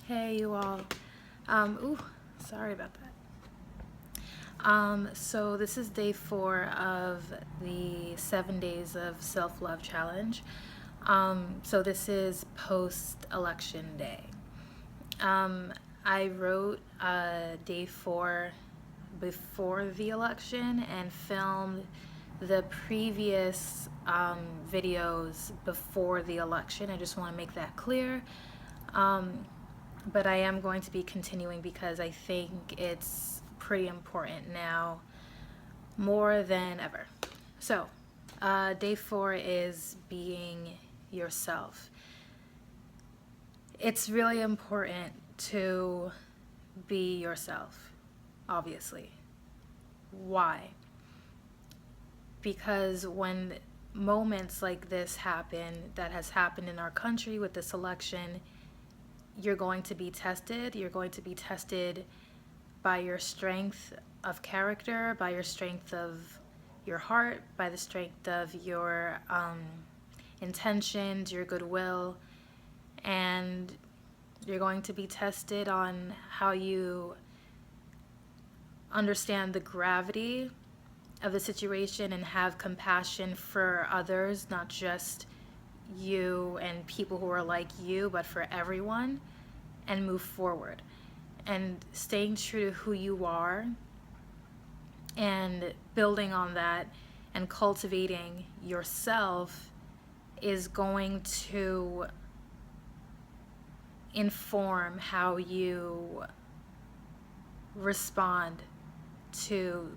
Hey, you all. Ooh, sorry about that. So this is day 4 of the 7 days of self-love challenge. So this is post-election day. I wrote day 4 before the election and filmed the previous videos before the election. I just want to make that clear. But I am going to be continuing because I think it's pretty important now more than ever. So, day 4 is being yourself. It's really important to be yourself, obviously. Why? Because when moments like this happen, that has happened in our country with this election, you're going to be tested. You're going to be tested by your strength of character, by your strength of your heart, by the strength of your intentions, your goodwill, and you're going to be tested on how you understand the gravity of the situation and have compassion for others, not just you and people who are like you, but for everyone, and move forward. And staying true to who you are and building on that and cultivating yourself is going to inform how you respond to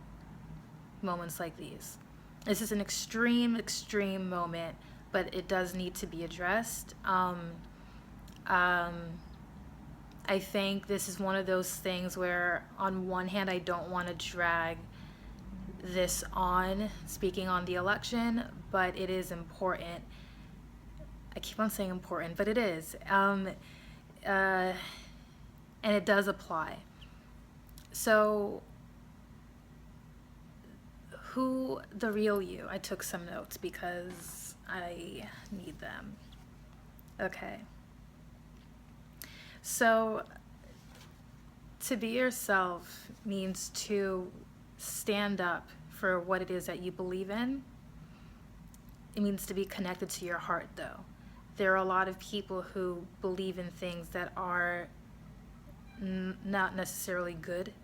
moments like these. This is an extreme moment, but it does need to be addressed. I think this is one of those things where, on one hand, I don't want to drag this on, speaking on the election, but it is important. I keep on saying important, but it is. And it does apply. So, who the real you? I took some notes because I need them. Okay. So, to be yourself means to stand up for what it is that you believe in. It means to be connected to your heart, though. There are a lot of people who believe in things that are not necessarily good,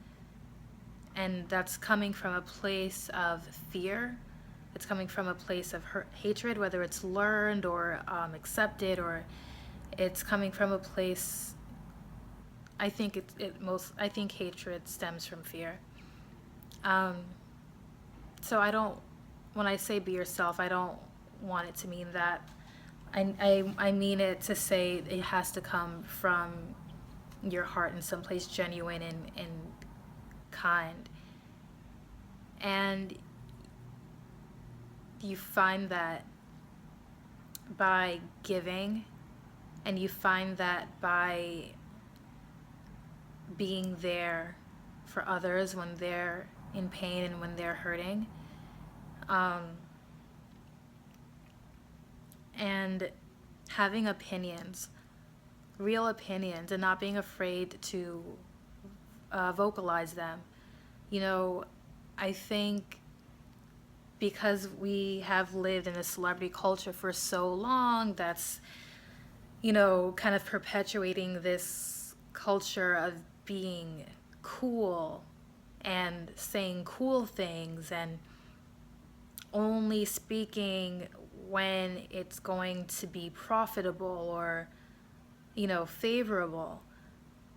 and that's coming from a place of fear. It's coming from a place of hatred, whether it's learned or accepted, or it's coming from a place. I think I think hatred stems from fear. So when I say be yourself, I don't want it to mean that. I mean it to say it has to come from your heart in some place genuine and kind. And you find that by giving, and you find that by being there for others when they're in pain and when they're hurting. And having opinions, real opinions, and not being afraid to vocalize them. You know, I think because we have lived in a celebrity culture for so long, that's, kind of perpetuating this culture of being cool and saying cool things and only speaking when it's going to be profitable or, favorable.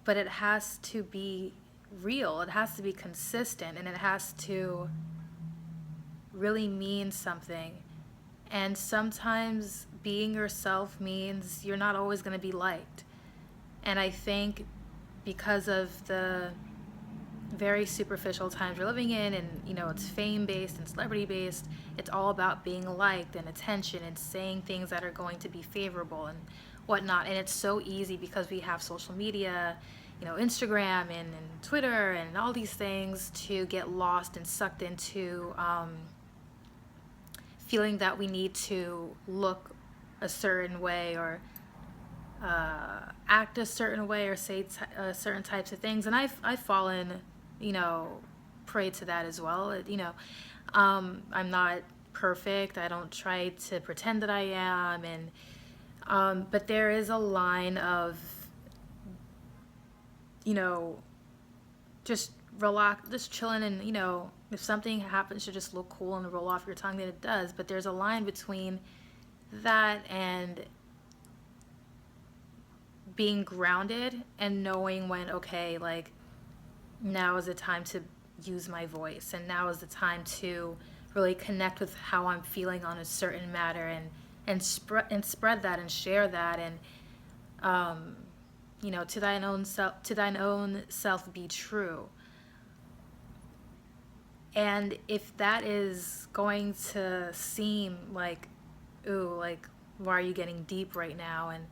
But it has to be real, it has to be consistent, and it has to really mean something. And sometimes being yourself means you're not always going to be liked. And I think because of the very superficial times we're living in, and it's fame based and celebrity based, it's all about being liked and attention and saying things that are going to be favorable and whatnot. And it's so easy because we have social media, Instagram and Twitter and all these things, to get lost and sucked into feeling that we need to look a certain way or act a certain way or say certain types of things. And I've fallen, you know, prey to that as well. I'm not perfect. I don't try to pretend that I am. And but there is a line of, you know, just relax, just chilling, and if something happens to just look cool and roll off your tongue, then it does. But there's a line between that and being grounded and knowing when, okay, like, now is the time to use my voice, and now is the time to really connect with how I'm feeling on a certain matter, and spread that and share that, and to thine own self be true. And if that is going to seem like, ooh, like, why are you getting deep right now? And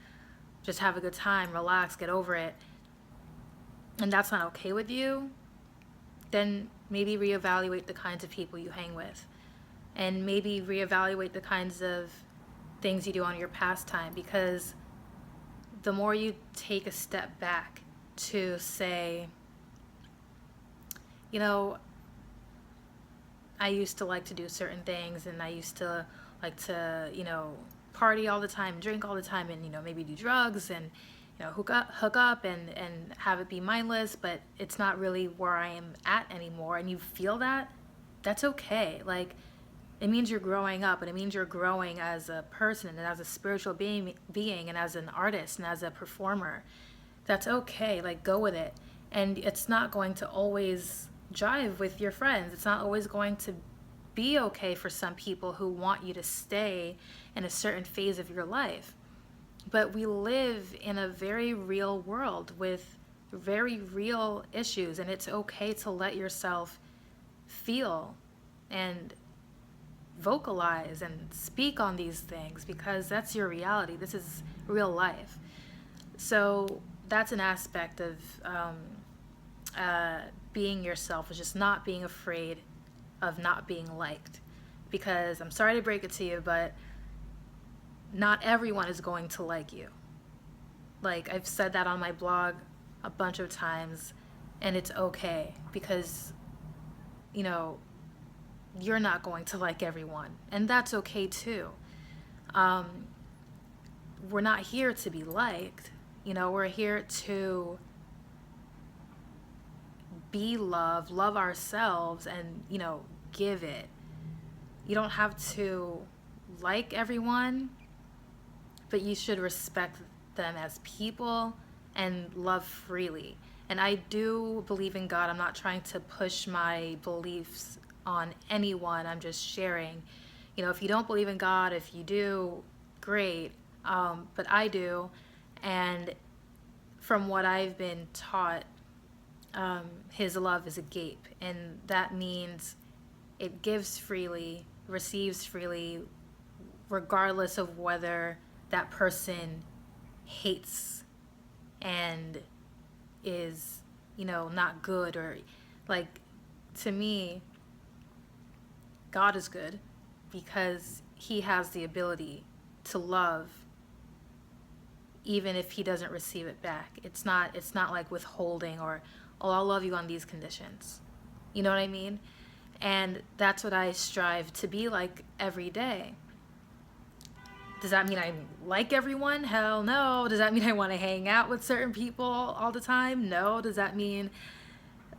just have a good time, relax, get over it, and that's not okay with you, then maybe reevaluate the kinds of people you hang with. And maybe reevaluate the kinds of things you do on your pastime, because the more you take a step back to say, you know, I used to like to do certain things, and I used to like to, party all the time, drink all the time, and, maybe do drugs, and, hook up and have it be mindless, but it's not really where I am at anymore. And you feel that, that's okay. Like, it means you're growing up, and it means you're growing as a person and as a spiritual being and as an artist and as a performer. That's okay. Like, go with it. And it's not going to always jive with your friends. It's not always going to be okay for some people who want you to stay in a certain phase of your life. But we live in a very real world with very real issues, and it's okay to let yourself feel and vocalize and speak on these things, because that's your reality. This is real life. So that's an aspect of being yourself, is just not being afraid of not being liked. Because I'm sorry to break it to you, but not everyone is going to like you. Like, I've said that on my blog a bunch of times, and it's okay, because, you're not going to like everyone, and that's okay too. We're not here to be liked. We're here to be love ourselves, and, give it. You don't have to like everyone, but you should respect them as people and love freely. And I do believe in God. I'm not trying to push my beliefs on anyone. I'm just sharing. If you don't believe in God, if you do, great. But I do. And from what I've been taught, his love is agape. And that means it gives freely, receives freely, regardless of whether that person hates and is, not good, or, like, to me, God is good, because he has the ability to love even if he doesn't receive it back. It's not like withholding, or, oh, I'll love you on these conditions. You know what I mean? And that's what I strive to be like every day. Does that mean I like everyone? Hell no. Does that mean I want to hang out with certain people all the time? No. Does that mean,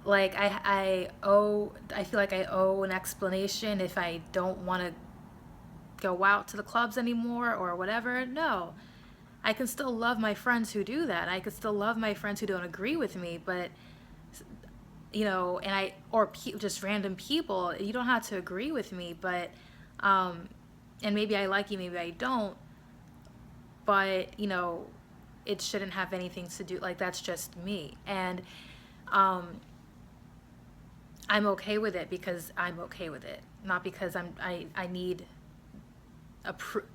like, I feel like I owe an explanation if I don't want to go out to the clubs anymore or whatever? No. I can still love my friends who do that. I can still love my friends who don't agree with me, but just random people. You don't have to agree with me, but and maybe I like you, maybe I don't, but it shouldn't have anything to do, like, that's just me. And I'm okay with it because I'm okay with it, not because I need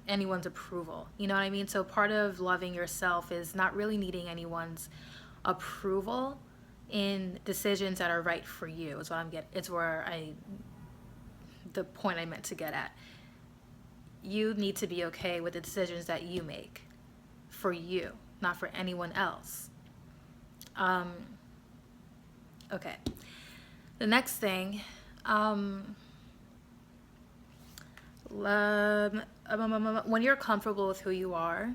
anyone's approval. You know what I mean? So part of loving yourself is not really needing anyone's approval in decisions that are right for you. Is what I'm getting. It's the point I meant to get at. You need to be okay with the decisions that you make for you. not for anyone else. Okay. The next thing, when you're comfortable with who you are,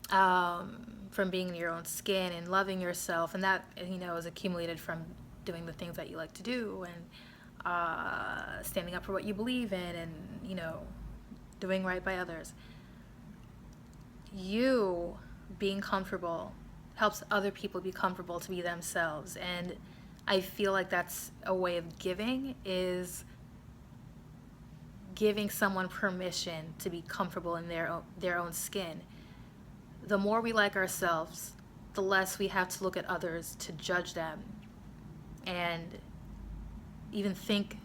from being in your own skin and loving yourself, and that, is accumulated from doing the things that you like to do, and standing up for what you believe in, and doing right by others. You being comfortable helps other people be comfortable to be themselves, and I feel like that's a way of giving, is giving someone permission to be comfortable in their own skin. The more we like ourselves, the less we have to look at others to judge them and even think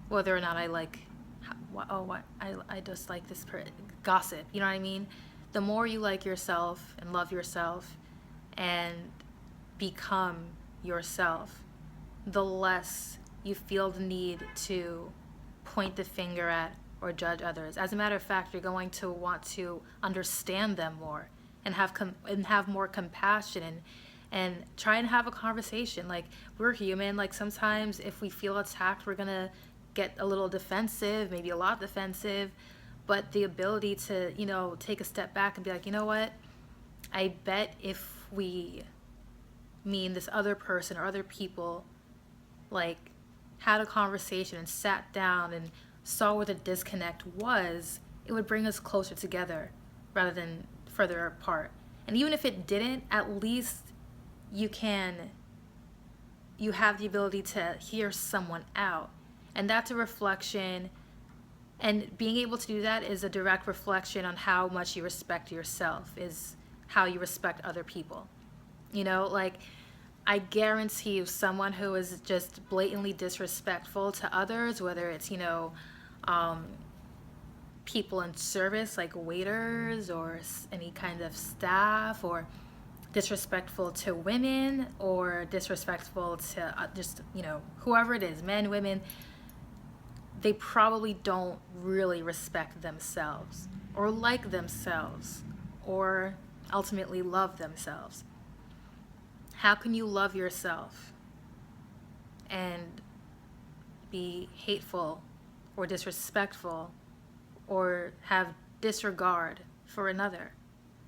whether or not I like, I just like this gossip, you know what I mean? The more you like yourself and love yourself and become yourself, the less you feel the need to point the finger at or judge others. As a matter of fact, you're going to want to understand them more and have more compassion, and try and have a conversation. Like, we're human. Like, sometimes if we feel attacked, we're gonna get a little defensive, maybe a lot defensive. But the ability to, take a step back and be like, you know what? I bet if we, mean this other person or other people, like, had a conversation and sat down and saw where the disconnect was, it would bring us closer together rather than further apart. And even if it didn't, at least you have the ability to hear someone out. And that's a reflection, and being able to do that is a direct reflection on how much you respect yourself, is how you respect other people. Like, I guarantee you, someone who is just blatantly disrespectful to others, whether it's, people in service, like waiters or any kind of staff, or disrespectful to women, or disrespectful to just, whoever it is, men, women, they probably don't really respect themselves or like themselves or ultimately love themselves. How can you love yourself and be hateful or disrespectful or have disregard for another?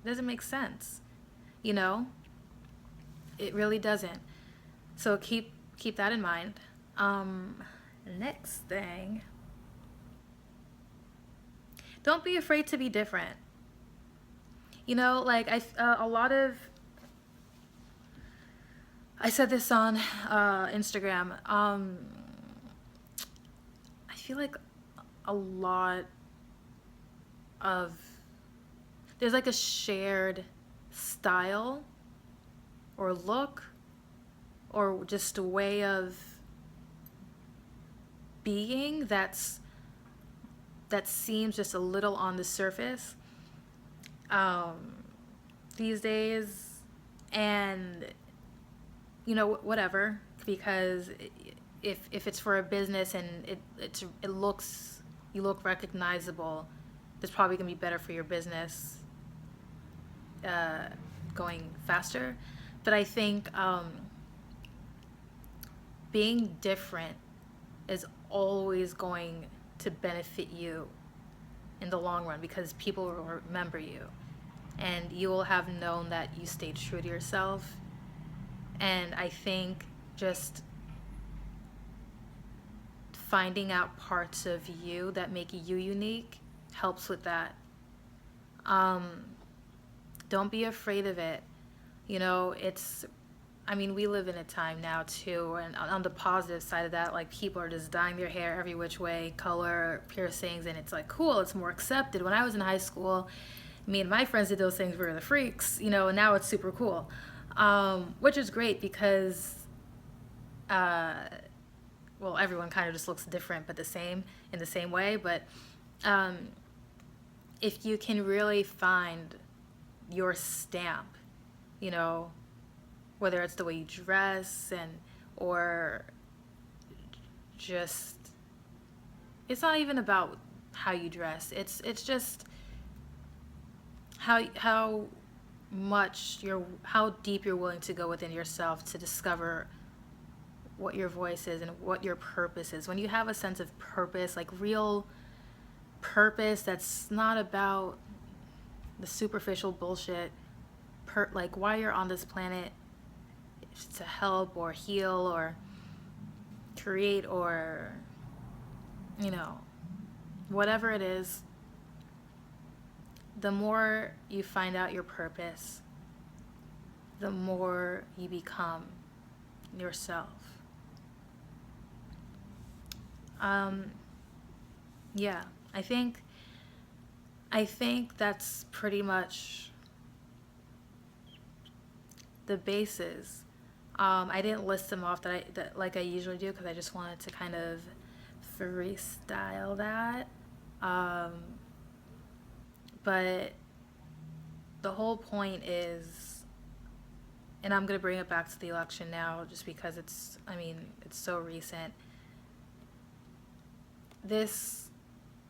It doesn't make sense. It really doesn't. So keep that in mind. Next thing, don't be afraid to be different. Like, a lot of, I said this on Instagram. I feel like a lot of, there's like a shared style or look or just a way of being that seems just a little on the surface these days, and whatever, because if it's for a business and you look recognizable, it's probably gonna be better for your business going faster. But I think being different is always going to benefit you in the long run, because people will remember you and you will have known that you stayed true to yourself. And I think just finding out parts of you that make you unique helps with that. Don't be afraid of it. We live in a time now too, and on the positive side of that, like, people are just dyeing their hair every which way, color, piercings, and it's like cool, it's more accepted. When I was in high school, me and my friends did those things, we were the freaks, and now it's super cool, which is great because, everyone kind of just looks different but the same in the same way. But if you can really find your stamp, whether it's the way you dress or just, it's not even about how you dress. It's just how how deep you're willing to go within yourself to discover what your voice is and what your purpose is. When you have a sense of purpose, like real purpose that's not about the superficial bullshit, like why you're on this planet, to help or heal or create or, whatever it is, the more you find out your purpose, the more you become yourself. Yeah, I think that's pretty much the bases. I didn't list them off that like I usually do because I just wanted to kind of freestyle that. But the whole point is, and I'm going to bring it back to the election now just because it's so recent. This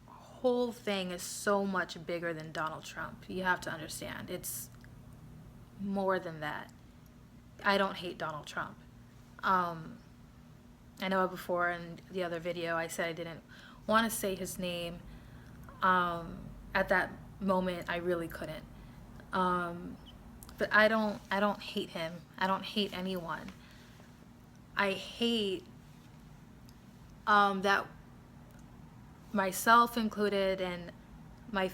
whole thing is so much bigger than Donald Trump. You have to understand. It's more than that. I don't hate Donald Trump. I know before in the other video I said I didn't want to say his name. At that moment I really couldn't. But I don't hate him. I don't hate anyone. I hate that myself included and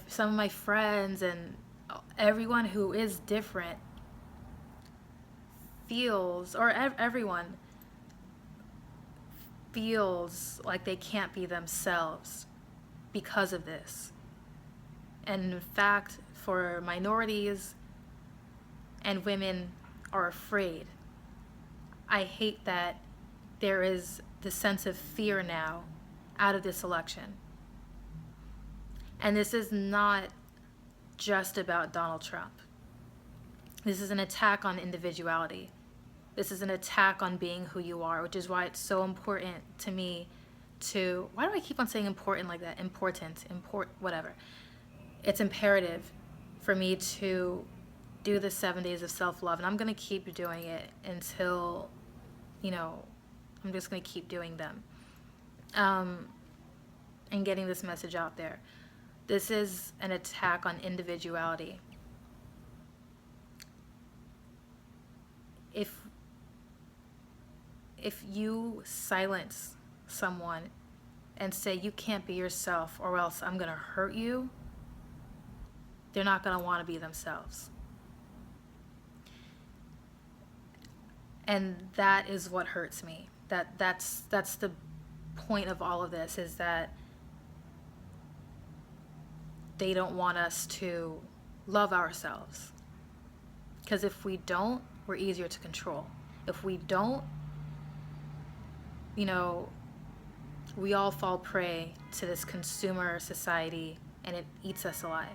some of my friends and everyone who is different feels, or everyone feels like they can't be themselves because of this. And in fact, for minorities and women are afraid. I hate that there is the sense of fear now out of this election. And this is not just about Donald Trump. This is an attack on individuality. This is an attack on being who you are, which is why it's so important to me to, why do I keep on saying important like that? Whatever. It's imperative for me to do the 7 days of self-love, and I'm going to keep doing it until, I'm just going to keep doing them. And getting this message out there. This is an attack on individuality. If you silence someone and say you can't be yourself or else I'm going to hurt you, they're not going to want to be themselves. And that is what hurts me. That's the point of all of this, is that they don't want us to love ourselves. Because if we don't, we're easier to control. If we don't, we all fall prey to this consumer society, and it eats us alive.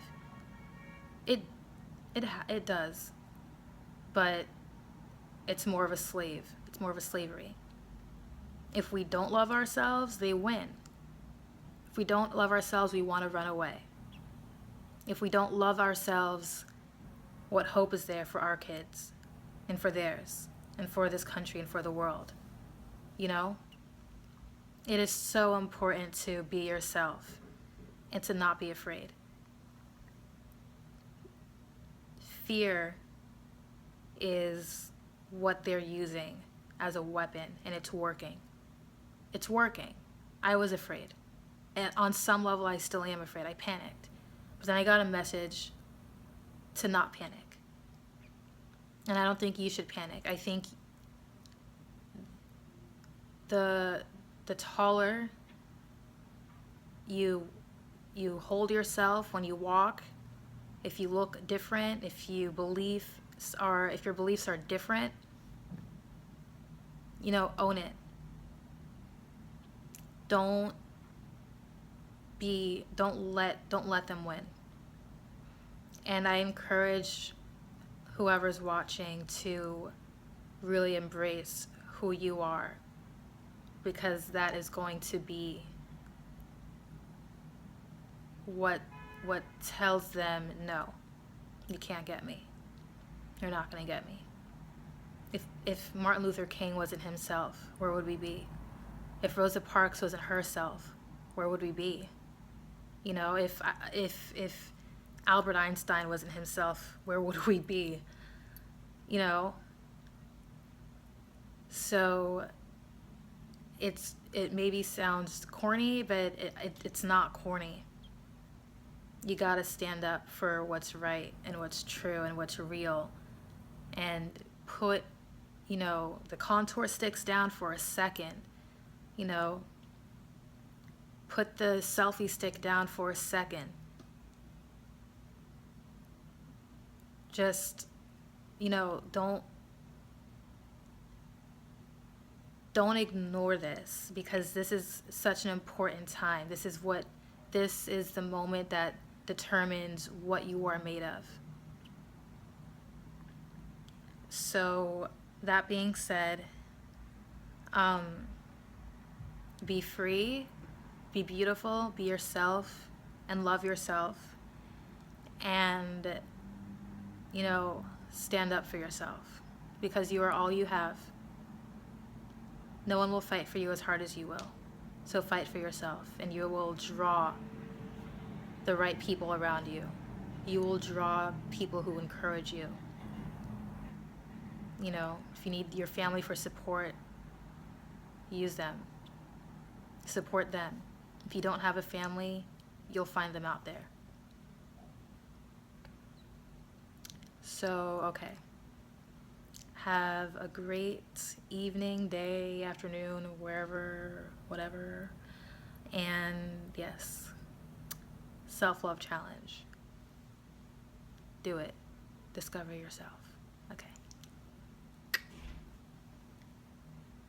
It does, but it's more of a slave. It's more of a slavery. If we don't love ourselves, they win. If we don't love ourselves, we want to run away. If we don't love ourselves, what hope is there for our kids and for theirs and for this country and for the world? It is so important to be yourself and to not be afraid. Fear is what they're using as a weapon, and it's working. It's working. I was afraid. And on some level, I still am afraid. I panicked. But then I got a message to not panic. And I don't think you should panic. I think the taller you hold yourself when you walk, if you look different, if your beliefs are different, own it. Don't let them win. And I encourage whoever's watching to really embrace who you are, because that is going to be what tells them no. You can't get me. You're not going to get me. If Martin Luther King wasn't himself, where would we be? If Rosa Parks wasn't herself, where would we be? You know, if Albert Einstein wasn't himself, where would we be? You know? So it maybe sounds corny, but it's not corny. You gotta stand up for what's right and what's true and what's real, and put, you know, the contour sticks down for a second. You know, put the selfie stick down for a second. Just, you know, don't ignore this, because this is such an important time. This is the moment that determines what you are made of. So that being said, be free, be beautiful, be yourself, and love yourself. And, you know, stand up for yourself, because you are all you have. No one will fight for you as hard as you will. So fight for yourself, and you will draw the right people around you. You will draw people who encourage you. You know, if you need your family for support, use them. Support them. If you don't have a family, you'll find them out there. So, okay. Have a great evening, day, afternoon, wherever, whatever. And yes, self-love challenge. Do it. Discover yourself. Okay.